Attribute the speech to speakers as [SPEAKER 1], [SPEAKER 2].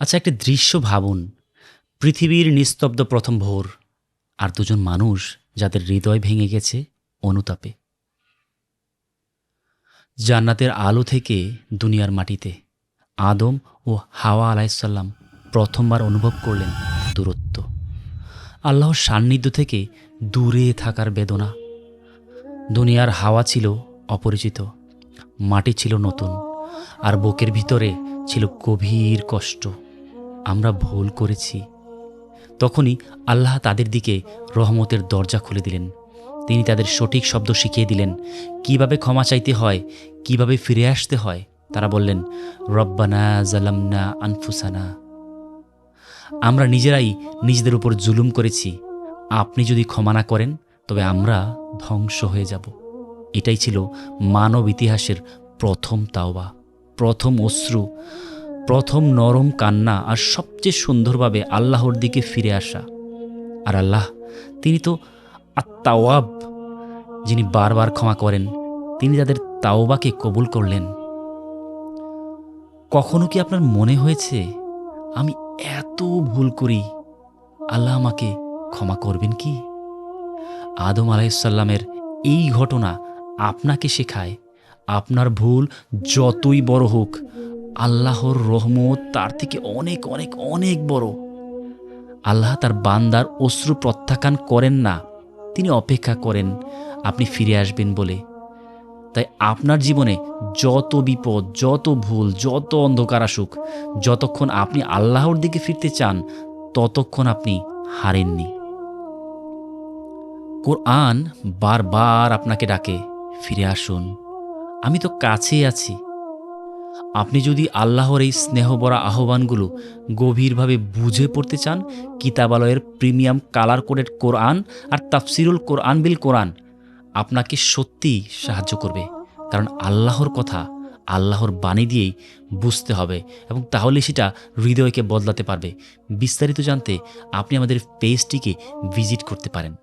[SPEAKER 1] আচ্ছা, একটা দৃশ্য ভাবুন। পৃথিবীর নিস্তব্ধ প্রথম ভোর, আর দুজন মানুষ যাদের হৃদয় ভেঙে গেছে অনুতাপে। জান্নাতের আলো থেকে দুনিয়ার মাটিতে আদম ও হাওয়া আলাইসাল্লাম প্রথমবার অনুভব করলেন দূরত্ব। আল্লাহর সান্নিধ্য থেকে দূরে থাকার বেদনা। দুনিয়ার হাওয়া ছিল অপরিচিত, মাটি ছিল নতুন, আর বুকের ভিতরে ছিল গভীর কষ্ট। আমরা ভুল করেছি। তখনই আল্লাহ তাদের দিকে রহমতের দরজা খুলে দিলেন। তিনি তাদের সঠিক শব্দ শিখিয়ে দিলেন, কিভাবে ক্ষমা চাইতে হয়, কিভাবে ফিরে আসতে হয়। তারা বললেন, রব্বানা জালামনা আনফুসানা, আমরা নিজেরাই নিজেদের উপর জুলুম করেছি। আপনি যদি ক্ষমা না করেন তবে আমরা ধ্বংস হয়ে যাব। এটাই ছিল মানব ইতিহাসের প্রথম তাওবা, প্রথম অশ্রু, প্রথম নরম কান্না, আর সবচেয়ে সুন্দরভাবে আল্লাহর দিকে ফিরে আসা। আর আল্লাহ, তিনি তো আত-তাওয়াব, যিনি বারবার ক্ষমা করেন। তিনি তাদের তাওবাকে কবুল করলেন। কখনো কি আপনার মনে হয়েছে, আমি এত ভুল করি, আল্লাহ আমাকে ক্ষমা করবেন কি? আদম আলাইসাল্লামের এই ঘটনা আপনাকে শেখায়, আপনার ভুল যতই বড় হোক, আল্লাহর রহমত তার থেকে অনেক অনেক অনেক বড়। আল্লাহ তার বান্দার অশ্রু প্রত্যাখ্যান করেন না, তিনি অপেক্ষা করেন আপনি ফিরে আসবেন বলে। তাই আপনার জীবনে যত বিপদ, যত ভুল, যত অন্ধকার আসুক, যতক্ষণ আপনি আল্লাহর দিকে ফিরতে চান, ততক্ষণ আপনি হারেননি। কোরআন বারবার আপনাকে ডাকে, ফিরে আসুন, আমি তো কাছেই আছি। আপনি যদি আল্লাহর এই স্নেহভরা আহ্বানগুলো গভীরভাবে বুঝে পড়তে চান, কিতাবালয়ের প্রিমিয়াম কালার কোডেড কোরআন আর তাফসিরুল কোরআন বিল কোরআন আপনাকে সত্যিই সাহায্য করবে। কারণ আল্লাহর কথা আল্লাহর বাণী দিয়েই বুঝতে হবে, এবং তাহলে সেটা হৃদয়কে বদলাতে পারবে। বিস্তারিত জানতে আপনি আমাদের পেজটিকে ভিজিট করতে পারেন।